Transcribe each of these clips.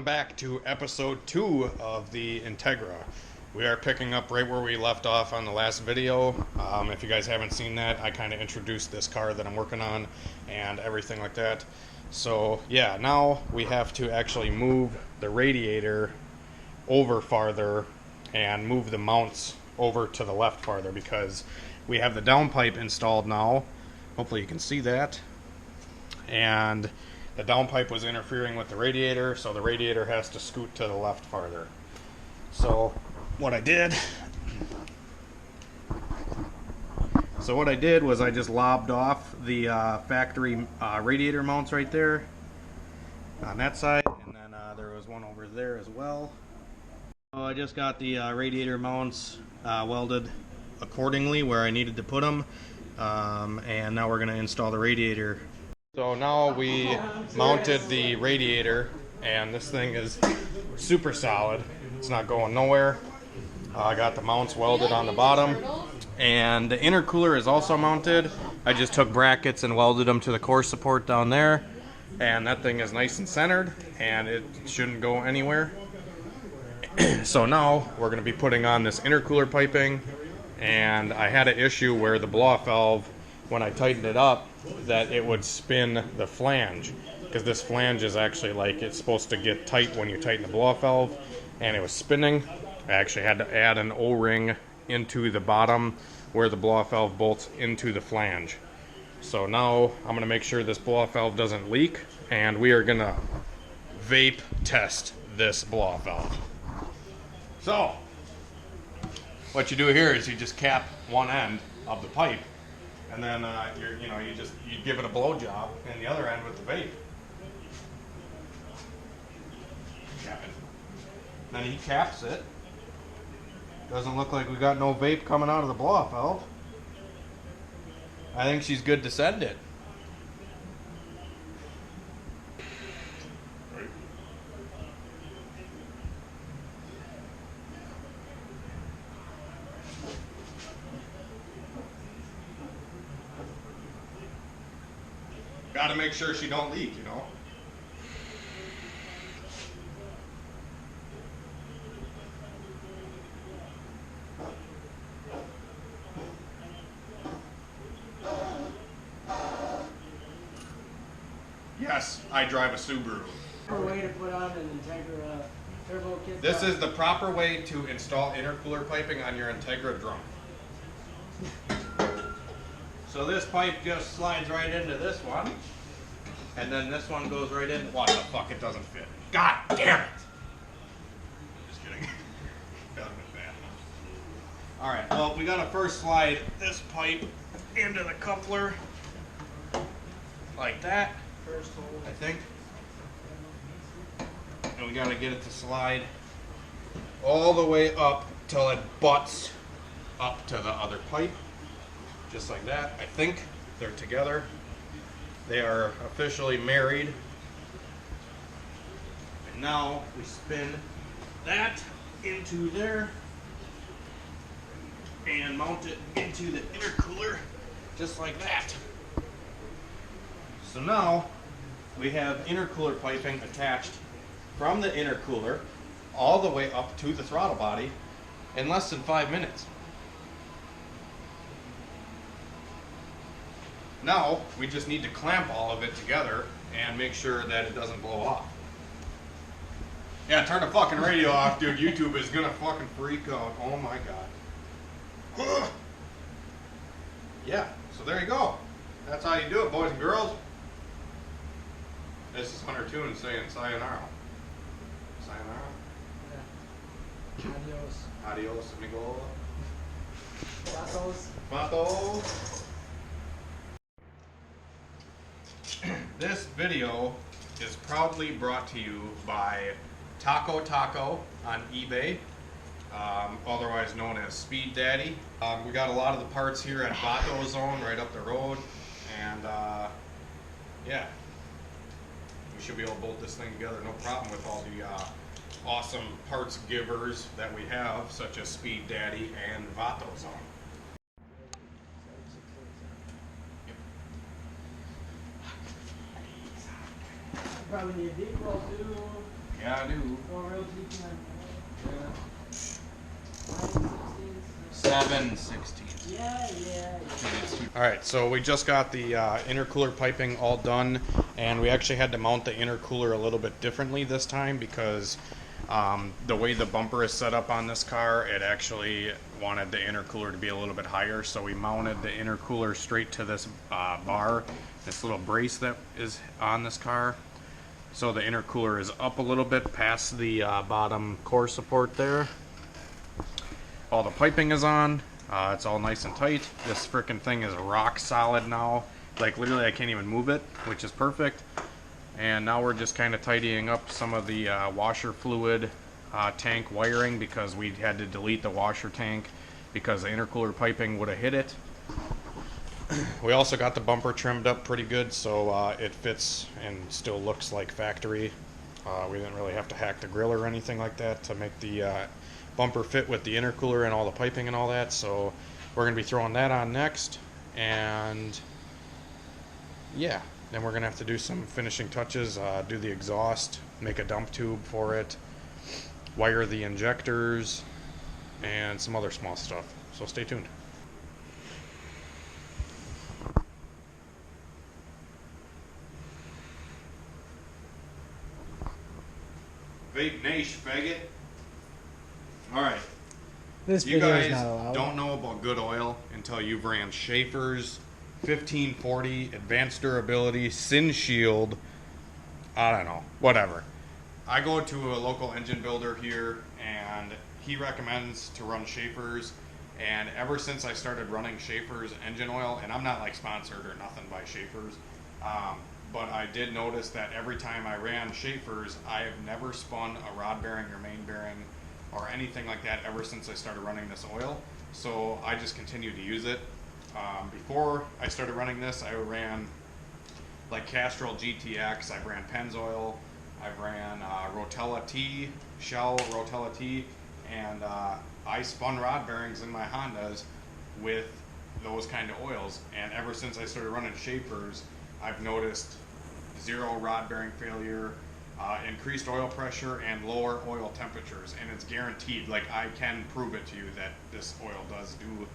welcome back to episode 2 of the Integra. We are picking up right where we left off on the last video. If you guys haven't seen that, I kind of introduced this car that I'm working on and everything like that. So yeah, now we have to actually move the radiator over farther and move the mounts over to the left farther because we have the downpipe installed now. Hopefully you can see that. And the downpipe was interfering with the radiator, so the radiator has to scoot to the left farther. So what I did was I just lobbed off the factory radiator mounts right there on that side, and then there was one over there as well. So I just got the radiator mounts welded accordingly where I needed to put them, and now we're going to install the radiator. So now we mounted the radiator, and this thing is super solid. It's not going nowhere. I got the mounts welded on the bottom, and the intercooler is also mounted. I just took brackets and welded them to the core support down there, and that thing is nice and centered, and it shouldn't go anywhere. So now we're going to be putting on this intercooler piping, and I had an issue where the blow-off valve, when I tightened it up, that it would spin the flange, because this flange is actually like it's supposed to get tight when you tighten the blow-off valve, and it was spinning. I actually had to add an O-ring into the bottom where the blow-off valve bolts into the flange. So now I'm going to make sure this blow-off valve doesn't leak, and we are going to vape test this blow-off valve. So what you do here is you just cap one end of the pipe, and then you give it a blow job in the other end with the vape. Cap it. Then he caps it. Doesn't look like we got no vape coming out of the blow-off valve. I think she's good to send it. Got to make sure she don't leak, you know. Yes, I drive a Subaru. Proper way to put on an Integra turbo kit. This is the proper way to install intercooler piping on your Integra drum. So this pipe just slides right into this one, and then this one goes right in. What the fuck? It doesn't fit. God damn it! Just kidding. Doesn't fit bad. All right. Well, we gotta first slide this pipe into the coupler like that. First hole. I think. And we gotta get it to slide all the way up till it butts up to the other pipe. Just like that. I think they're together. They are officially married. And now we spin that into there and mount it into the intercooler just like that. So now we have intercooler piping attached from the intercooler all the way up to the throttle body in less than 5 minutes. Now, we just need to clamp all of it together and make sure that it doesn't blow off. Yeah, turn the fucking radio off, dude. YouTube is gonna fucking freak out. Oh my god. Yeah, so there you go. That's how you do it, boys and girls. This is Hunter Toon saying sayonara. Sayonara. Yeah. Adios. Adios, amigo. Pasos. Patos. This video is proudly brought to you by Taco Taco on eBay, otherwise known as Speed Daddy. We got a lot of the parts here at Vato Zone right up the road, and yeah, we should be able to bolt this thing together no problem with all the awesome parts givers that we have, such as Speed Daddy and Vato Zone. Probably need a deep roll too. Yeah, I do. 4 real GT on Yeah. 9/16. 7/16. Yeah. Alright, so we just got the intercooler piping all done, and we actually had to mount the intercooler a little bit differently this time because the way the bumper is set up on this car, it actually wanted the intercooler to be a little bit higher, so we mounted the intercooler straight to this bar, this little brace that is on this car. So the intercooler is up a little bit past the bottom core support there. All the piping is on. It's all nice and tight. This frickin' thing is rock solid now. Like literally I can't even move it, which is perfect. And now we're just kind of tidying up some of the washer fluid tank wiring because we had to delete the washer tank because the intercooler piping would have hit it. We also got the bumper trimmed up pretty good so it fits and still looks like factory. We didn't really have to hack the grill or anything like that to make the bumper fit with the intercooler and all the piping and all that, so we're going to be throwing that on next, and yeah, then we're going to have to do some finishing touches, do the exhaust, make a dump tube for it, wire the injectors, and some other small stuff, so stay tuned. Vape Nation, faggot. Alright. This You video is guys not allowed. don't know about good oil until you've ran Schaefer's 1540, Advanced Durability, Sin Shield, I don't know, whatever. I go to a local engine builder here and he recommends to run Schaefer's, and ever since I started running Schaefer's engine oil, and I'm not like sponsored or nothing by Schaefer's, but I did notice that every time I ran Schaefer's, I have never spun a rod bearing or main bearing or anything like that ever since I started running this oil. So I just continued to use it. Before I started running this, I ran like Castrol GTX, I ran Pennzoil, I ran Rotella T, Shell Rotella T, and I spun rod bearings in my Hondas with those kind of oils. And ever since I started running Schaefer's, I've noticed zero rod bearing failure, increased oil pressure, and lower oil temperatures, and it's guaranteed. Like, I can prove it to you that this oil does do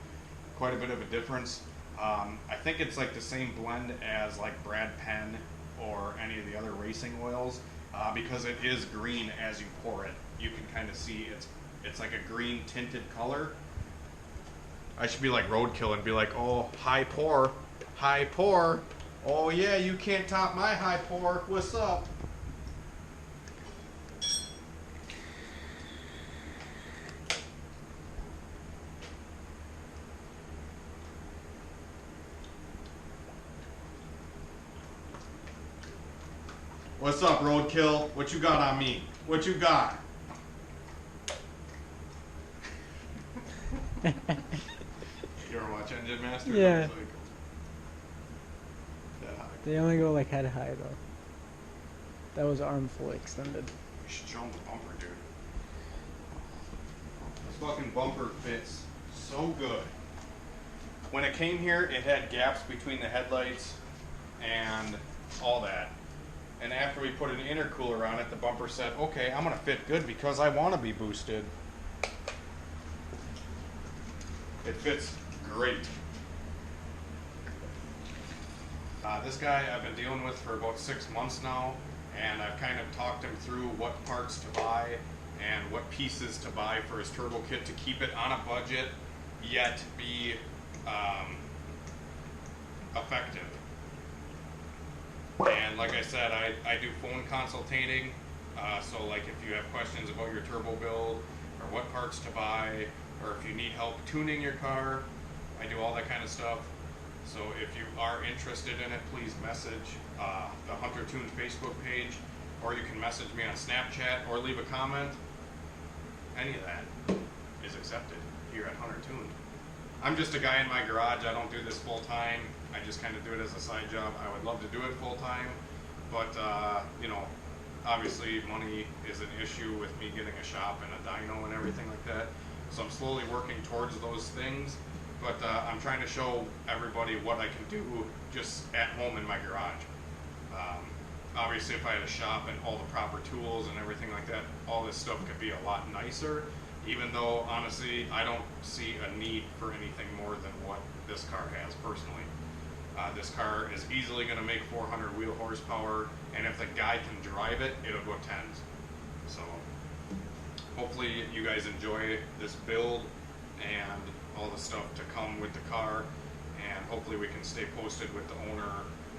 quite a bit of a difference. I think it's like the same blend as like Brad Penn or any of the other racing oils, because it is green as you pour it. You can kind of see it's like a green tinted color. I should be like Roadkill and be like, oh, high pour. Oh yeah, you can't top my high pour. What's up? What's up, Roadkill? What you got on me? What you got? You ever watch Engine Master? Yeah. It's like, yeah. They only go like head high though. That was arm fully extended. You should show him the bumper, dude. This fucking bumper fits so good. When it came here, it had gaps between the headlights and all that. And after we put an intercooler on it, the bumper said, okay, I'm gonna fit good because I wanna be boosted. It fits great. This guy I've been dealing with for about 6 months now, and I've kind of talked him through what parts to buy and what pieces to buy for his turbo kit to keep it on a budget, yet be effective. And like I said, I do phone consultating, so like if you have questions about your turbo build, or what parts to buy, or if you need help tuning your car, I do all that kind of stuff. So if you are interested in it, please message the Hunter Tuned Facebook page, or you can message me on Snapchat, or leave a comment. Any of that is accepted here at Hunter Tuned. I'm just a guy in my garage. I don't do this full time. I just kind of do it as a side job. I would love to do it full time, but you know, obviously money is an issue with me getting a shop and a dyno and everything like that. So I'm slowly working towards those things, but I'm trying to show everybody what I can do just at home in my garage. obviously if I had a shop and all the proper tools and everything like that, all this stuff could be a lot nicer, even though honestly I don't see a need for anything more than what this car has personally. This car is easily going to make 400 wheel horsepower, and if the guy can drive it, it'll go tens. So hopefully you guys enjoy this build and all the stuff to come with the car, and hopefully we can stay posted with the owner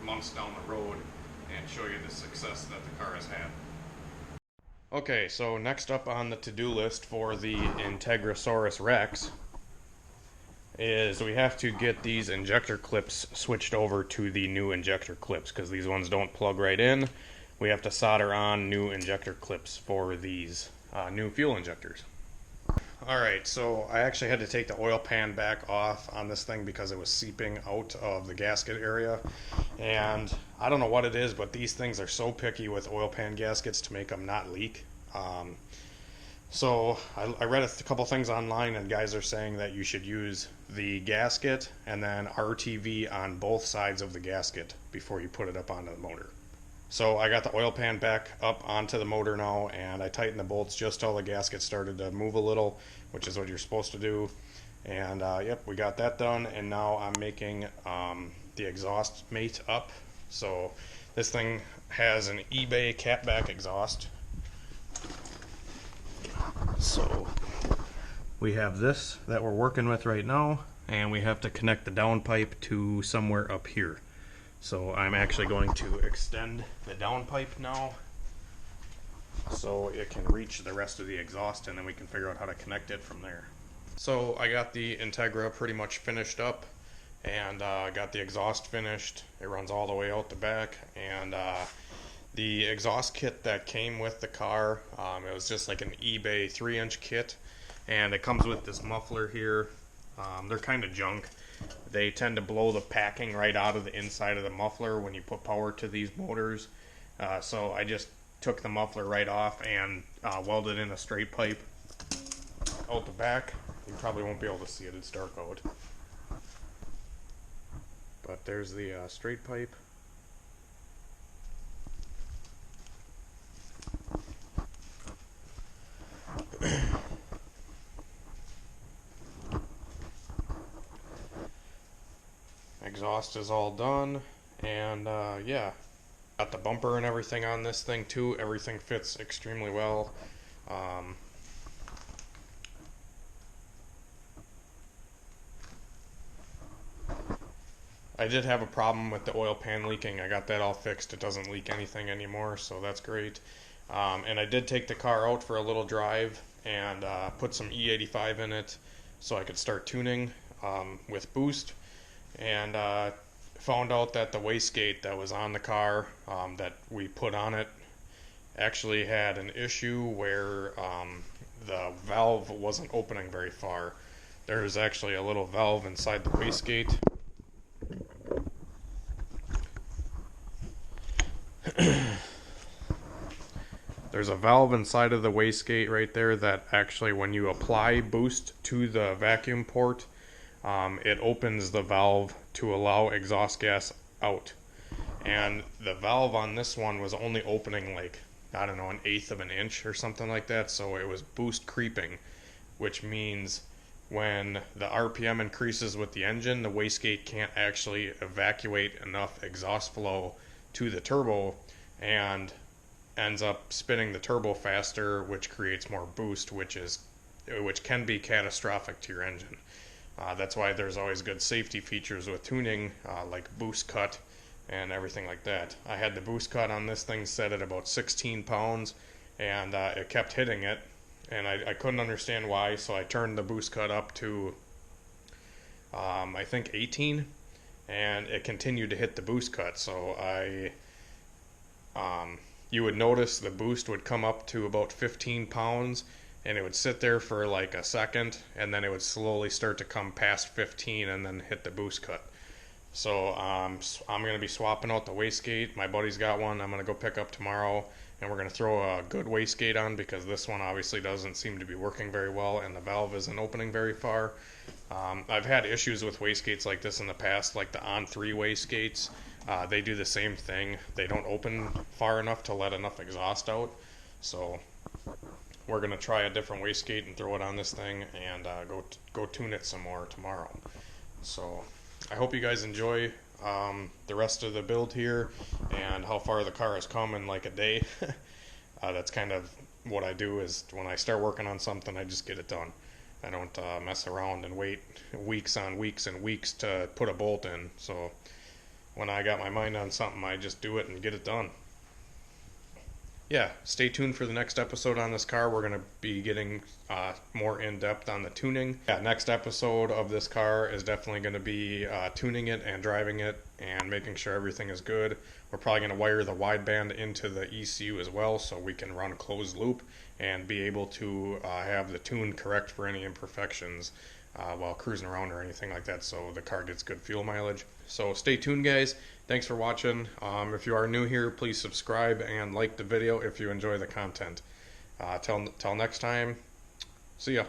months down the road and show you the success that the car has had. Okay, so next up on the to-do list for the Integrasaurus Rex is we have to get these injector clips switched over to the new injector clips, because these ones don't plug right in. We have to solder on new injector clips for these new fuel injectors. Alright, so I actually had to take the oil pan back off on this thing because it was seeping out of the gasket area, and I don't know what it is, but these things are so picky with oil pan gaskets to make them not leak. So I read a couple things online, and guys are saying that you should use the gasket and then RTV on both sides of the gasket before you put it up onto the motor. So I got the oil pan back up onto the motor now, and I tightened the bolts just till the gasket started to move a little, which is what you're supposed to do. And yep, we got that done, and now I'm making the exhaust mate up. So this thing has an eBay catback exhaust. So we have this that we're working with right now, and we have to connect the downpipe to somewhere up here. So I'm actually going to extend the downpipe now so it can reach the rest of the exhaust, and then we can figure out how to connect it from there. So I got the Integra pretty much finished up, and got the exhaust finished. It runs all the way out the back, and the exhaust kit that came with the car, it was just like an eBay 3-inch kit, and it comes with this muffler here. They're kind of junk. They tend to blow the packing right out of the inside of the muffler when you put power to these motors. So I just took the muffler right off and welded in a straight pipe out the back. You probably won't be able to see it, it's dark out. But there's the straight pipe. Exhaust is all done, and yeah, got the bumper and everything on this thing too. Everything fits extremely well. I did have a problem with the oil pan leaking. I got that all fixed. It doesn't leak anything anymore, so that's great. And I did take the car out for a little drive and put some E85 in it so I could start tuning with boost. And found out that the wastegate that was on the car that we put on it actually had an issue where the valve wasn't opening very far. There's actually a little valve inside the wastegate. There's a valve inside of the wastegate right there that actually, when you apply boost to the vacuum port, it opens the valve to allow exhaust gas out. And the valve on this one was only opening like, I don't know, 1/8 of an inch or something like that, so it was boost creeping, which means when the RPM increases with the engine, the wastegate can't actually evacuate enough exhaust flow to the turbo, and ends up spinning the turbo faster, which creates more boost, which can be catastrophic to your engine. That's why there's always good safety features with tuning, like boost cut and everything like that. I had the boost cut on this thing set at about 16 pounds, and it kept hitting it, and I couldn't understand why, so I turned the boost cut up to I think 18, and it continued to hit the boost cut. So you would notice the boost would come up to about 15 pounds, and it would sit there for like a second, and then it would slowly start to come past 15 and then hit the boost cut. So I'm going to be swapping out the wastegate. My buddy's got one I'm going to go pick up tomorrow, and we're going to throw a good wastegate on, because this one obviously doesn't seem to be working very well, and the valve isn't opening very far. I've had issues with wastegates like this in the past, like the On3 wastegates. they do the same thing. They don't open far enough to let enough exhaust out. So we're gonna try a different wastegate and throw it on this thing and go tune it some more tomorrow. So I hope you guys enjoy the rest of the build here and how far the car has come in like a day. That's kind of what I do, is when I start working on something, I just get it done. I don't mess around and wait weeks on weeks and weeks to put a bolt in. So when I got my mind on something, I just do it and get it done. Yeah, stay tuned for the next episode on this car. We're going to be getting more in-depth on the tuning. Yeah, next episode of this car is definitely going to be tuning it and driving it and making sure everything is good. We're probably going to wire the wideband into the ECU as well, so we can run closed loop and be able to have the tune correct for any imperfections while cruising around or anything like that, so the car gets good fuel mileage. So stay tuned, guys. Thanks for watching. If you are new here, please subscribe and like the video if you enjoy the content. Till next time, see ya.